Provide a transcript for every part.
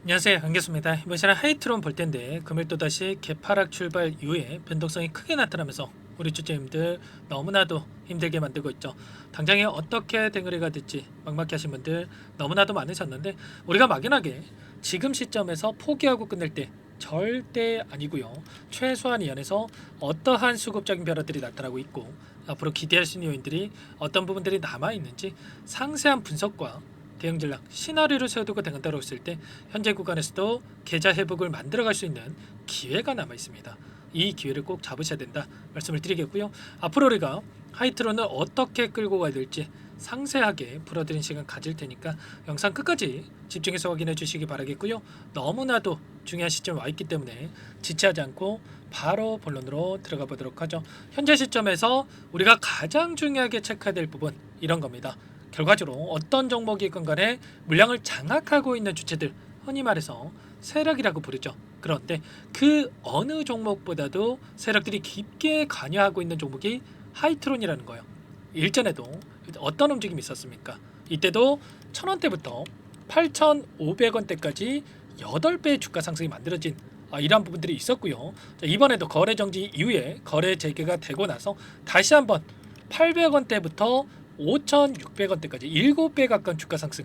안녕하세요, 안겠습니다. 이번 시간에 하이트론 볼 텐데 금일 또다시 개파락 출발 이후에 변동성이 크게 나타나면서 우리 주주님들 너무나도 힘들게 만들고 있죠. 당장에 어떻게 댕거리가 될지 막막해 하신 분들 너무나도 많으셨는데, 우리가 막연하게 지금 시점에서 포기하고 끝낼 때 절대 아니고요. 최소한 이 안에서 어떠한 수급적인 변화들이 나타나고 있고 앞으로 기대할 수 있는 요인들이 어떤 부분들이 남아 있는지 상세한 분석과 대응 전략, 시나리오를 세워두고 대응한다고 했을 때 현재 구간에서도 계좌 회복을 만들어갈 수 있는 기회가 남아 있습니다. 이 기회를 꼭 잡으셔야 된다 말씀을 드리겠고요. 앞으로 우리가 하이트론을 어떻게 끌고 가야 될지 상세하게 풀어드린 시간 가질 테니까 영상 끝까지 집중해서 확인해 주시기 바라겠고요. 너무나도 중요한 시점에 와 있기 때문에 지체하지 않고 바로 본론으로 들어가 보도록 하죠. 현재 시점에서 우리가 가장 중요하게 체크해야 될 부분 이런 겁니다. 결과적으로 어떤 종목이건 간에 물량을 장악하고 있는 주체들, 흔히 말해서 세력이라고 부르죠. 그런데 그 어느 종목보다도 세력들이 깊게 관여하고 있는 종목이 하이트론이라는 거예요. 일전에도 어떤 움직임이 있었습니까? 이때도 1,000원대부터 8,500원대까지 8배의 주가 상승이 만들어진 이러한 부분들이 있었고요. 이번에도 거래 정지 이후에 거래 재개가 되고 나서 다시 한번 800원대부터 5,600원대까지 7배 가까운 주가 상승,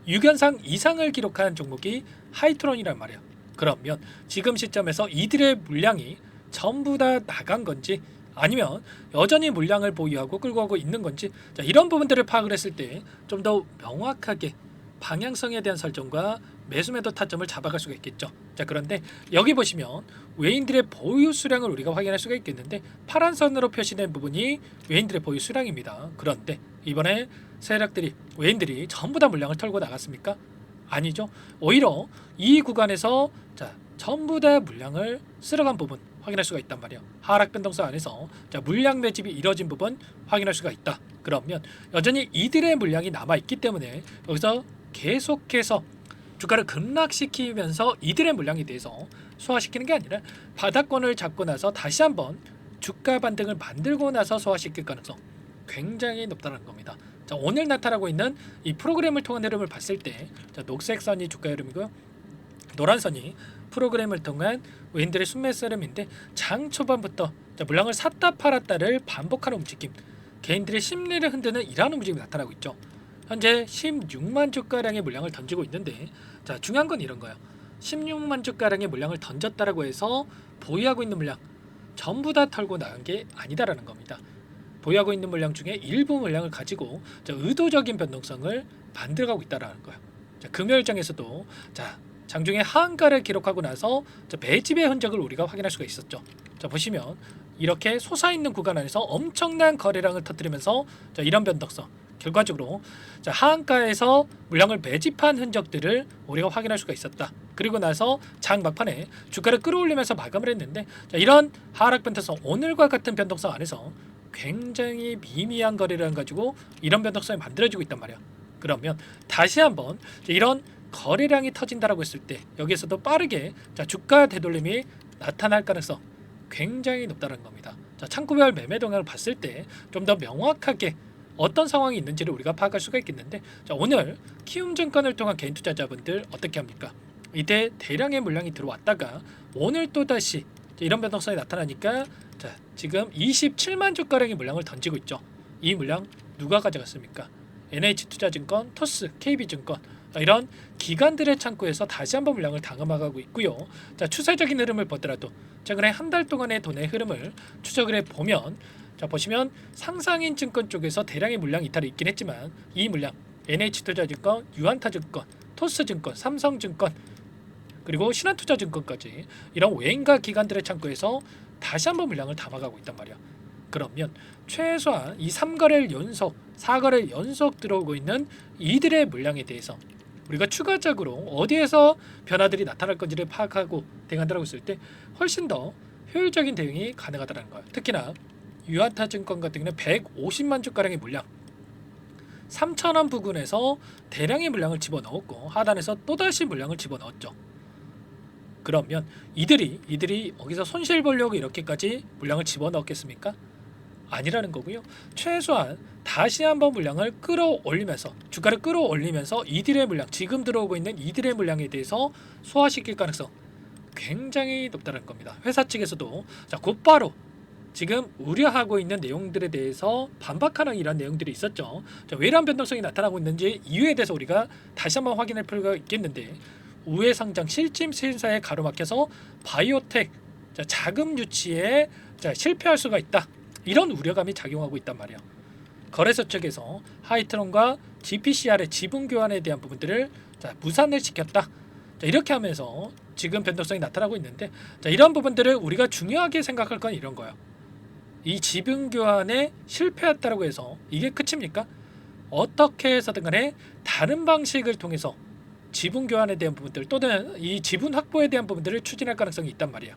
6연상 이상을 기록한 종목이 하이트론이란 말이야. 그러면 지금 시점에서 이들의 물량이 전부 다 나간 건지 아니면 여전히 물량을 보유하고 끌고 가고 있는 건지, 이런 부분들을 파악을 했을 때 좀 더 명확하게 방향성에 대한 설정과 매수매도 타점을 잡아갈 수가 있겠죠. 그런데 여기 보시면 외인들의 보유 수량을 우리가 확인할 수가 있겠는데, 파란 선으로 표시된 부분이 외인들의 보유 수량입니다. 그런데 이번에 세력들이, 외인들이 전부 다 물량을 털고 나갔습니까? 아니죠. 오히려 이 구간에서 전부 다 물량을 쓸어간 부분 확인할 수가 있단 말이에요. 하락 변동성 안에서 물량 매집이 이뤄진 부분 확인할 수가 있다. 그러면 여전히 이들의 물량이 남아 있기 때문에 여기서 계속해서 주가를 급락시키면서 이들의 물량에 대해서 소화시키는 게 아니라 바닥권을 잡고 나서 다시 한번 주가 반등을 만들고 나서 소화시킬 가능성 굉장히 높다는 겁니다. 오늘 나타나고 있는 이 프로그램을 통한 흐름을 봤을 때 녹색 선이 주가 흐름이고요. 노란 선이 프로그램을 통한 외인들의 순매수 흐름인데, 장 초반부터 물량을 샀다 팔았다를 반복하는 움직임, 개인들의 심리를 흔드는 이러한 움직임이 나타나고 있죠. 현재 16만 주가량의 물량을 던지고 있는데, 중요한 건 이런 거예요. 16만 주가량의 물량을 던졌다라고 해서 보유하고 있는 물량 전부 다 털고 나간 게 아니다라는 겁니다. 보유하고 있는 물량 중에 일부 물량을 가지고 의도적인 변동성을 만들어가고 있다라는 거예요. 금요일장에서도 장중에 하한가를 기록하고 나서 매집의 흔적을 우리가 확인할 수가 있었죠. 보시면 이렇게 솟아있는 구간 안에서 엄청난 거래량을 터뜨리면서 이런 변동성, 결과적으로 하한가에서 물량을 매집한 흔적들을 우리가 확인할 수가 있었다. 그리고 나서 장 막판에 주가를 끌어올리면서 마감을 했는데, 이런 하락 변동성, 오늘과 같은 변동성 안에서 굉장히 미미한 거래량 가지고 이런 변동성이 만들어지고 있단 말이야. 그러면 다시 한번 이런 거래량이 터진다라고 했을 때 여기에서도 빠르게 주가 되돌림이 나타날 가능성 굉장히 높다는 겁니다. 창구별 매매 동향을 봤을 때 좀 더 명확하게 어떤 상황이 있는지를 우리가 파악할 수가 있겠는데, 오늘 키움증권을 통한 개인 투자자분들 어떻게 합니까? 이때 대량의 물량이 들어왔다가 오늘 또다시 이런 변동성이 나타나니까 지금 27만 주가량의 물량을 던지고 있죠. 이 물량 누가 가져갔습니까? NH투자증권, 토스, KB증권, 이런 기관들의 창구에서 다시 한번 물량을 당함하고 있고요. 추세적인 흐름을 보더라도 최근에 한 달 동안의 돈의 흐름을 추적을 해보면, 보시면 상상인 증권 쪽에서 대량의 물량 이탈이 있긴 했지만 이 물량 NH투자증권, 유한타증권, 토스증권, 삼성증권, 그리고 신한투자증권까지 이런 외인과 기관들의 창구에서 다시 한번 물량을 담아가고 있단 말이야. 그러면 최소한 이 3거래일 연속, 4거래일 연속 들어오고 있는 이들의 물량에 대해서 우리가 추가적으로 어디에서 변화들이 나타날 건지를 파악하고 대응한다고 했을 때 훨씬 더 효율적인 대응이 가능하다는 거예요. 특히나 유한타증권 같은 경우는 150만 주가량의 물량, 3,000원 부근에서 대량의 물량을 집어넣었고 하단에서 또다시 물량을 집어넣었죠. 그러면 이들이 여기서 손실 보려고 이렇게까지 물량을 집어넣었겠습니까? 아니라는 거고요. 최소한 다시 한번 물량을 끌어올리면서 주가를 끌어올리면서 이들의 물량 지금 들어오고 있는 이들의 물량에 대해서 소화시킬 가능성 굉장히 높다는 겁니다. 회사 측에서도 자 곧바로 지금 우려하고 있는 내용들에 대해서 반박하는 이런 내용들이 있었죠. 자, 왜 이런 변동성이 나타나고 있는지 이유에 대해서 우리가 다시 한번 확인할 필요가 있겠는데 우회 상장 실질 신사에 가로막혀서 바이오텍 자금 유치에 실패할 수가 있다. 이런 우려감이 작용하고 있단 말이에요. 거래소 측에서 하이트론과 GPCR의 지분 교환에 대한 부분들을 무산을 시켰다. 이렇게 하면서 지금 변동성이 나타나고 있는데 이런 부분들을 우리가 중요하게 생각할 건 이런 거예요. 이 지분 교환에 실패했다고 해서 이게 끝입니까? 어떻게 해서든 간에 다른 방식을 통해서 지분 교환에 대한 부분들 또는 이 지분 확보에 대한 부분들을 추진할 가능성이 있단 말이에요.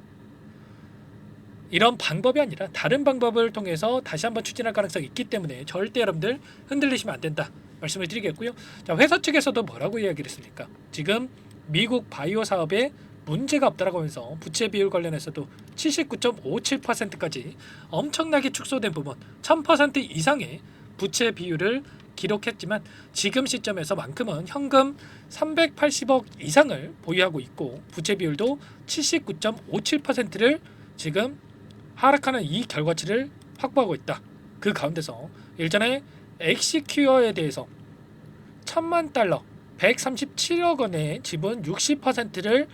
이런 방법이 아니라 다른 방법을 통해서 다시 한번 추진할 가능성이 있기 때문에 절대 여러분들 흔들리시면 안 된다 말씀을 드리겠고요. 자, 회사 측에서도 뭐라고 이야기를 했습니까? 지금 미국 바이오 사업에 문제가 없다라고 하면서 부채 비율 관련해서도 79.57%까지 엄청나게 축소된 부분 1000% 이상의 부채 비율을 기록했지만 지금 시점에서만큼은 현금 380억 이상을 보유하고 있고 부채 비율도 79.57%를 지금 하락하는 이 결과치를 확보하고 있다. 그 가운데서 일전에 엑시큐어에 대해서 1000만 달러 137억 원의 지분 60%를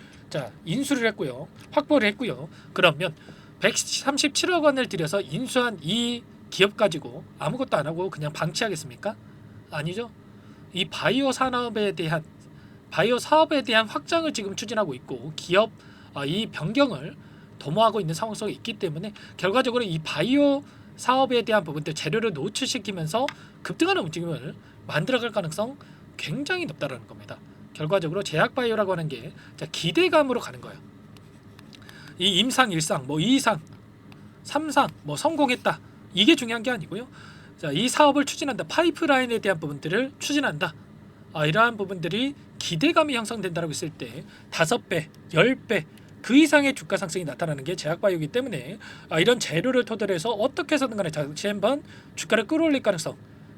인수를 했고요. 확보를 했고요. 그러면 137억 원을 들여서 인수한 이 기업 가지고 아무것도 안 하고 그냥 방치하겠습니까? 아니죠. 이 바이오 사업에 대한 확장을 지금 추진하고 있고 기업 이 변경을 도모하고 있는 상황 속에 있기 때문에 결과적으로 이 바이오 사업에 대한 부분들 재료를 노출시키면서 급등하는 움직임을 만들어갈 가능성 굉장히 높다라는 겁니다. 결과적으로 제약바이오라고 하는 게 기대감으로 가는 거예요. 이 임상 1상, 뭐 2상, 3상, 뭐 성공했다. 이게 중요한 게 아니고요. 자, 이 사업을 추진한다. 파이프라인에 대한 부분들을 추진한다. 이러한 부분들이 기대감이 형성된다고 했을 때 5배, 10배 그 이상의 주가 상승이 나타나는 게 제약바이오이기 때문에 이런 재료를 토대로 해서 어떻게 해서든 간에 다시 한번 주가를 끌어올릴 가능성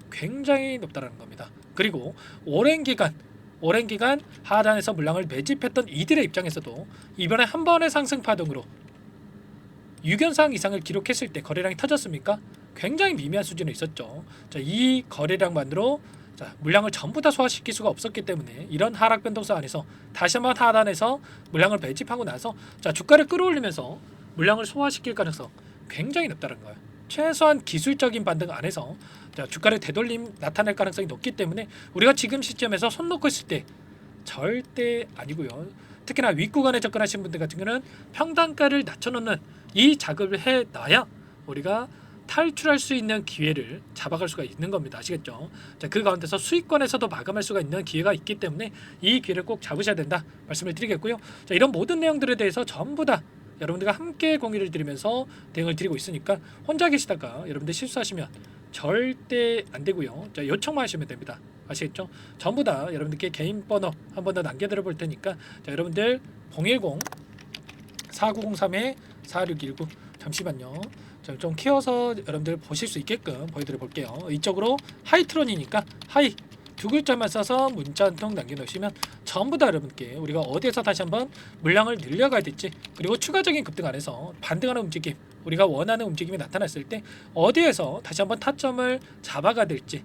굉장히 높다는 겁니다. 그리고 오랜 기간 하단에서 물량을 매집했던 이들의 입장에서도 이번에 한 번의 상승 파동으로 유견상 이상을 기록했을 때 거래량이 터졌습니까? 굉장히 미미한 수준에 있었죠. 이 거래량만으로 물량을 전부 다 소화시킬 수가 없었기 때문에 이런 하락 변동성 안에서 다시 한번 하단에서 물량을 매집하고 나서 주가를 끌어올리면서 물량을 소화시킬 가능성 굉장히 높다는 거예요. 최소한 기술적인 반등 안에서 주가를 되돌림 나타낼 가능성이 높기 때문에 우리가 지금 시점에서 손 놓고 있을 때 절대 아니고요. 특히나 윗구간에 접근하신 분들 같은 경우는 평단가를 낮춰놓는 이 작업을 해놔야 우리가 탈출할 수 있는 기회를 잡아갈 수가 있는 겁니다. 아시겠죠? 그 가운데서 수익권에서도 마감할 수가 있는 기회가 있기 때문에 이 기회를 꼭 잡으셔야 된다 말씀을 드리겠고요. 이런 모든 내용들에 대해서 전부 다 여러분들과 함께 공유를 드리면서 대응을 드리고 있으니까 혼자 계시다가 여러분들 실수하시면 절대 안 되고요. 요청만 하시면 됩니다. 아시겠죠? 전부 다 여러분들께 개인 번호 한 번 더 남겨드려 볼 테니까 여러분들 010-4903-4619 잠시만요. 좀 키워서 여러분들 보실 수 있게끔 보여드려 볼게요. 이쪽으로 하이트론이니까 하이 두 글자만 써서 문자 한 통 남겨놓으시면 전부 다 여러분께 우리가 어디에서 다시 한번 물량을 늘려가야 될지 그리고 추가적인 급등 안에서 반등하는 움직임 우리가 원하는 움직임이 나타났을 때 어디에서 다시 한번 타점을 잡아가야 될지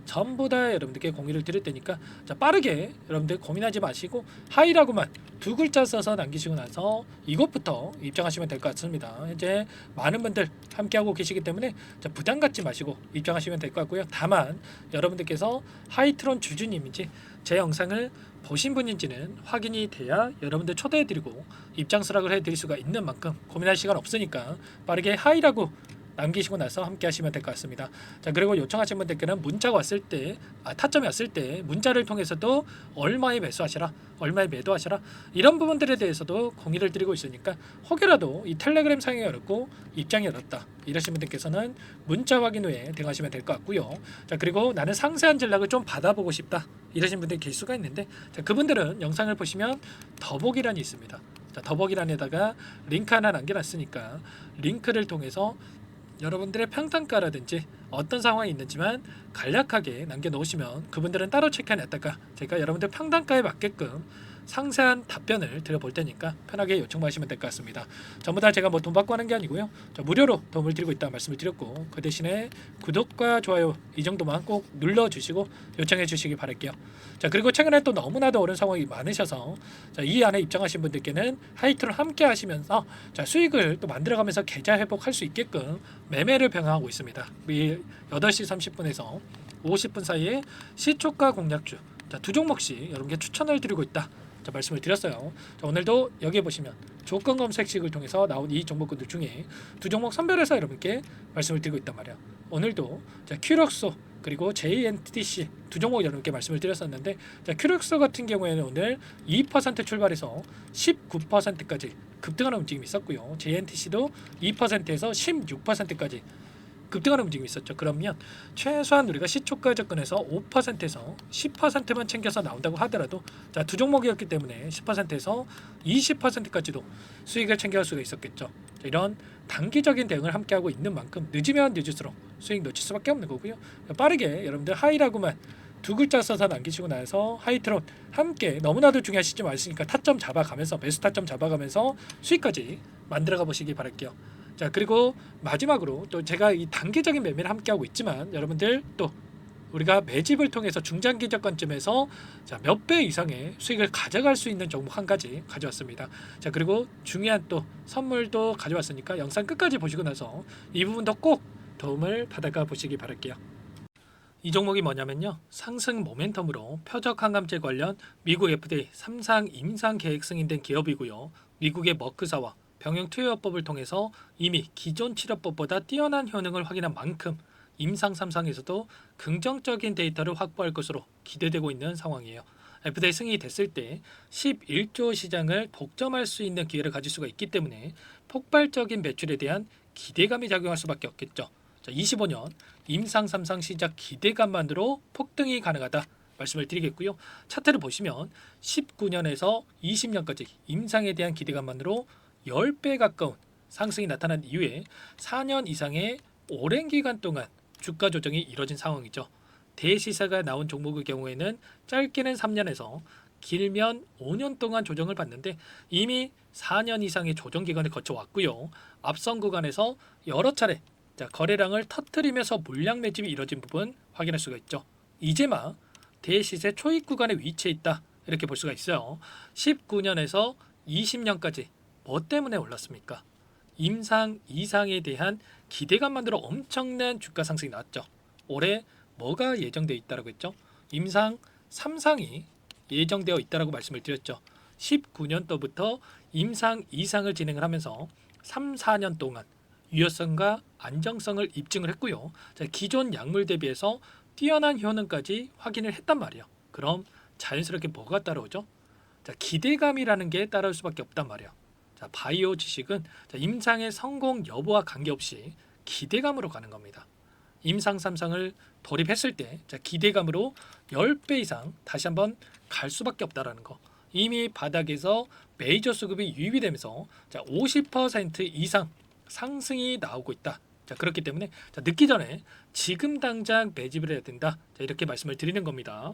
전부 다 여러분들께 공유를 드릴 테니까 빠르게 여러분들 고민하지 마시고 하이라고만 두 글자 써서 남기시고 나서 이것부터 입장하시면 될 것 같습니다. 현재 많은 분들 함께하고 계시기 때문에 부담 갖지 마시고 입장하시면 될 것 같고요. 다만 여러분들께서 하이트론 주주님인지 제 영상을 보신 분인지는 확인이 돼야 여러분들 초대해드리고 입장 수락을 해드릴 수가 있는 만큼 고민할 시간 없으니까 빠르게 하이라고 남기시고 나서 함께 하시면 될 것 같습니다. 그리고 요청하신 분들께는 문자가 왔을 때 타점이 왔을 때 문자를 통해서도 얼마에 매수하시라 얼마에 매도하시라 이런 부분들에 대해서도 공유를 드리고 있으니까 혹여라도 이 텔레그램 사용이 어렵고 입장이 어렵다 이러신 분들께서는 문자 확인 후에 대응하시면 될 것 같고요. 그리고 나는 상세한 전략을 좀 받아보고 싶다 이러신 분들이 계실 수가 있는데 그분들은 영상을 보시면 더보기란이 있습니다. 더보기란에다가 링크 하나 남겨놨으니까 링크를 통해서 여러분들의 평단가라든지 어떤 상황이 있는지만 간략하게 남겨놓으시면 그분들은 따로 체크해놨다가 제가 여러분들 평단가에 맞게끔 상세한 답변을 드려볼 테니까 편하게 요청하시면 될 것 같습니다. 전부 다 제가 뭐 돈 받고 하는 게 아니고요. 무료로 도움을 드리고 있다는 말씀을 드렸고 그 대신에 구독과 좋아요 이 정도만 꼭 눌러주시고 요청해 주시기 바랄게요. 자, 그리고 최근에 또 너무나도 어려운 상황이 많으셔서 이 안에 입장하신 분들께는 하이트를 함께 하시면서 수익을 또 만들어가면서 계좌 회복할 수 있게끔 매매를 병행하고 있습니다. 이 8시 30분에서 50분 사이에 시초가 공략주 두 종목씩 여러분께 추천을 드리고 있다. 말씀을 드렸어요. 오늘도 여기에 보시면 조건 검색식을 통해서 나온 이 종목군들 중에 두 종목 선별해서 여러분께 말씀을 드리고 있단 말이야. 오늘도 큐럭소 그리고 JNTC 두 종목 여러분께 말씀을 드렸었는데 큐럭소 같은 경우에는 오늘 2% 출발해서 19%까지 급등하는 움직임이 있었고요. JNTC도 2%에서 16%까지 급등하는 움직임이 있었죠. 그러면 최소한 우리가 시초가 접근해서 5%에서 10%만 챙겨서 나온다고 하더라도 두 종목이었기 때문에 10%에서 20%까지도 수익을 챙겨갈 수가 있었겠죠. 이런 단기적인 대응을 함께하고 있는 만큼 늦으면 늦을수록 수익 놓칠 수밖에 없는 거고요. 빠르게 여러분들 하이라고만 두 글자 써서 남기시고 나서 하이트론 함께 너무나도 중요한 시점 왔으니까 타점 잡아가면서 매수 타점 잡아가면서 수익까지 만들어가 보시기 바랄게요. 자, 그리고 마지막으로 또 제가 이 단기적인 매매를 함께하고 있지만 여러분들 또 우리가 매집을 통해서 중장기 접근점에서 몇 배 이상의 수익을 가져갈 수 있는 종목 한 가지 가져왔습니다. 자, 그리고 중요한 또 선물도 가져왔으니까 영상 끝까지 보시고 나서 이 부분도 꼭 도움을 받아가 보시기 바랄게요. 이 종목이 뭐냐면요, 상승 모멘텀으로 표적 항암제 관련 미국 FDA 3상 임상 계획 승인된 기업이고요. 미국의 머크사와 병용 투여법을 통해서 이미 기존 치료법보다 뛰어난 효능을 확인한 만큼 임상 3상에서도 긍정적인 데이터를 확보할 것으로 기대되고 있는 상황이에요. FDA 승인이 됐을 때 11조 시장을 독점할 수 있는 기회를 가질 수가 있기 때문에 폭발적인 매출에 대한 기대감이 작용할 수밖에 없겠죠. 25년 임상 3상 시작 기대감만으로 폭등이 가능하다 말씀을 드리겠고요. 차트를 보시면 19년에서 20년까지 임상에 대한 기대감만으로 10배 가까운 상승이 나타난 이후에 4년 이상의 오랜 기간 동안 주가 조정이 이뤄진 상황이죠. 대시세가 나온 종목의 경우에는 짧게는 3년에서 길면 5년 동안 조정을 받는데 이미 4년 이상의 조정 기간을 거쳐왔고요. 앞선 구간에서 여러 차례 거래량을 터뜨리면서 물량 매집이 이뤄진 부분 확인할 수가 있죠. 이제 막 대시세 초입 구간에 위치해 있다 이렇게 볼 수가 있어요. 19년에서 20년까지 뭐 때문에 올랐습니까? 임상 2상에 대한 기대감만으로 엄청난 주가 상승이 나왔죠. 올해 뭐가 예정되어 있다라고 했죠? 임상 3상이 예정되어 있다라고 말씀을 드렸죠. 19년도부터 임상 2상을 진행을 하면서 3, 4년 동안 유효성과 안정성을 입증을 했고요. 기존 약물 대비해서 뛰어난 효능까지 확인을 했단 말이에요. 그럼 자연스럽게 뭐가 따라오죠? 기대감이라는 게 따라올 수밖에 없단 말이에요. 바이오 지식은 임상의 성공 여부와 관계없이 기대감으로 가는 겁니다. 임상 3상을 돌입했을 때 기대감으로 10배 이상 다시 한번 갈 수밖에 없다라는 거. 이미 바닥에서 메이저 수급이 유입이 되면서 50% 이상 상승이 나오고 있다. 그렇기 때문에 늦기 전에 지금 당장 매집을 해야 된다. 이렇게 말씀을 드리는 겁니다.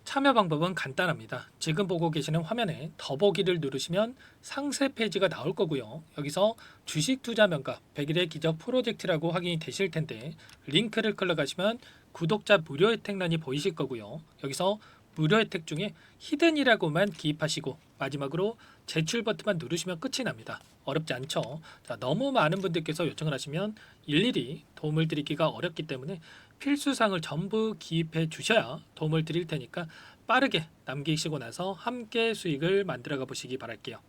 참여 방법은 간단합니다. 지금 보고 계시는 화면에 더보기를 누르시면 상세 페이지가 나올 거고요. 여기서 주식 투자 명가 100일의 기적 프로젝트라고 확인이 되실 텐데 링크를 클릭하시면 구독자 무료 혜택란이 보이실 거고요. 여기서 무료 혜택 중에 히든이라고만 기입하시고 마지막으로 제출 버튼만 누르시면 끝이 납니다. 어렵지 않죠? 너무 많은 분들께서 요청을 하시면 일일이 도움을 드리기가 어렵기 때문에 필수사항을 전부 기입해 주셔야 도움을 드릴 테니까 빠르게 남기시고 나서 함께 수익을 만들어가 보시기 바랄게요.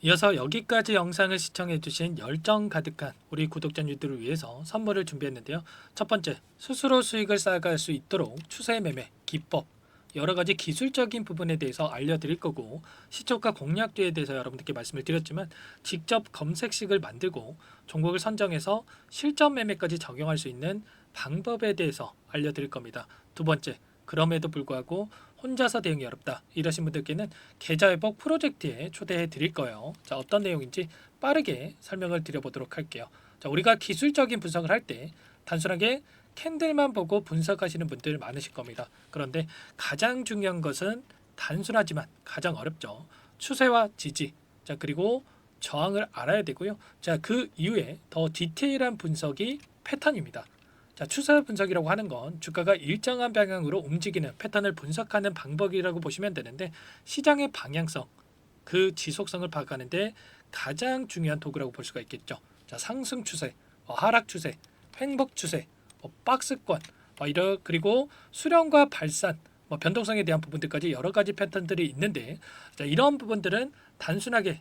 이어서 여기까지 영상을 시청해 주신 열정 가득한 우리 구독자님들을 위해서 선물을 준비했는데요. 첫 번째, 스스로 수익을 쌓아갈 수 있도록 추세 매매 기법 여러 가지 기술적인 부분에 대해서 알려드릴 거고, 시초가 공략도에 대해서 여러분들께 말씀을 드렸지만 직접 검색식을 만들고 종목을 선정해서 실전 매매까지 적용할 수 있는 방법에 대해서 알려드릴 겁니다. 두 번째, 그럼에도 불구하고 혼자서 대응이 어렵다 이러신 분들께는 계좌회복 프로젝트에 초대해 드릴 거예요. 어떤 내용인지 빠르게 설명을 드려보도록 할게요. 자, 우리가 기술적인 분석을 할 때 단순하게 캔들만 보고 분석하시는 분들 많으실 겁니다. 그런데 가장 중요한 것은 단순하지만 가장 어렵죠. 추세와 지지, 자 그리고 저항을 알아야 되고요. 자, 그 이후에 더 디테일한 분석이 패턴입니다. 자, 추세 분석이라고 하는 건 주가가 일정한 방향으로 움직이는 패턴을 분석하는 방법이라고 보시면 되는데, 시장의 방향성, 그 지속성을 파악하는데 가장 중요한 도구라고 볼 수가 있겠죠. 자, 상승 추세, 하락 추세, 횡복 추세, 박스권, 그리고 수렴과 발산, 변동성에 대한 부분들까지 여러 가지 패턴들이 있는데, 자, 이런 부분들은 단순하게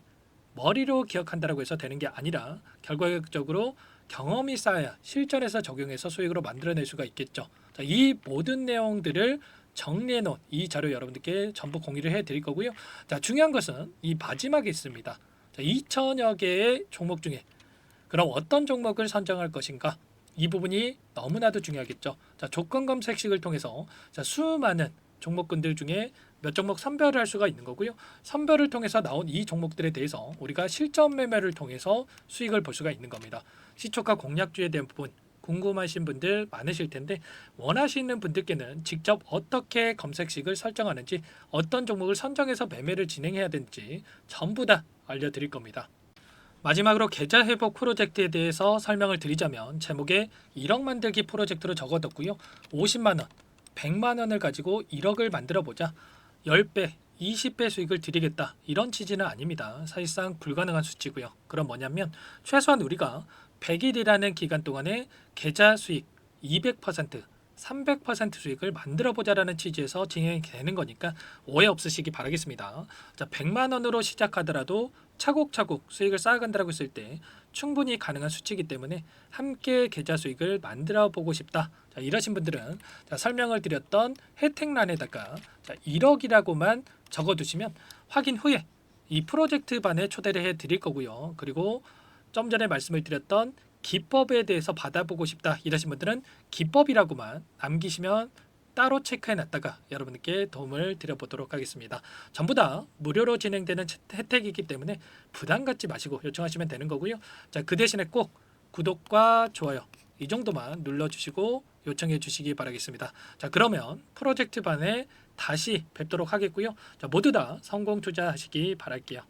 머리로 기억한다라고 해서 되는 게 아니라 결과적으로 경험이 쌓아야 실전에서 적용해서 수익으로 만들어낼 수가 있겠죠. 자, 이 모든 내용들을 정리해 놓은 이 자료 여러분들께 전부 공유를 해 드릴 거고요. 자, 중요한 것은 이 마지막에 있습니다. 자, 2천여 개의 종목 중에 그럼 어떤 종목을 선정할 것인가? 이 부분이 너무나도 중요하겠죠. 자, 조건 검색식을 통해서 자, 수많은 종목군들 중에 몇 종목 선별을 할 수가 있는 거고요. 선별을 통해서 나온 이 종목들에 대해서 우리가 실전 매매를 통해서 수익을 볼 수가 있는 겁니다. 시초가 공략주에 대한 부분 궁금하신 분들 많으실 텐데, 원하시는 분들께는 직접 어떻게 검색식을 설정하는지, 어떤 종목을 선정해서 매매를 진행해야 되는지 전부 다 알려드릴 겁니다. 마지막으로 계좌 회복 프로젝트에 대해서 설명을 드리자면, 제목에 1억 만들기 프로젝트로 적어뒀고요. 50만 원, 100만 원을 가지고 1억을 만들어 보자. 10배, 20배 수익을 드리겠다. 이런 취지는 아닙니다. 사실상 불가능한 수치고요. 그럼 뭐냐면 최소한 우리가 100일이라는 기간 동안에 계좌 수익 200%, 300% 수익을 만들어 보자라는 취지에서 진행이 되는 거니까 오해 없으시기 바라겠습니다. 자, 100만 원으로 시작하더라도 차곡차곡 수익을 쌓아간다고 했을 때 충분히 가능한 수치이기 때문에 함께 계좌 수익을 만들어 보고 싶다. 자, 이러신 분들은 자, 설명을 드렸던 혜택란에다가 자, 1억이라고만 적어두시면 확인 후에 이 프로젝트 반에 초대를 해 드릴 거고요. 그리고 좀 전에 말씀을 드렸던 기법에 대해서 받아보고 싶다 이러신 분들은 기법이라고만 남기시면 따로 체크해 놨다가 여러분께 도움을 드려보도록 하겠습니다. 전부 다 무료로 진행되는 혜택이기 때문에 부담 갖지 마시고 요청하시면 되는 거고요. 자, 그 대신에 꼭 구독과 좋아요 이 정도만 눌러주시고 요청해 주시기 바라겠습니다. 자, 그러면 프로젝트 반에 다시 뵙도록 하겠고요. 자, 모두 다 성공 투자하시기 바랄게요.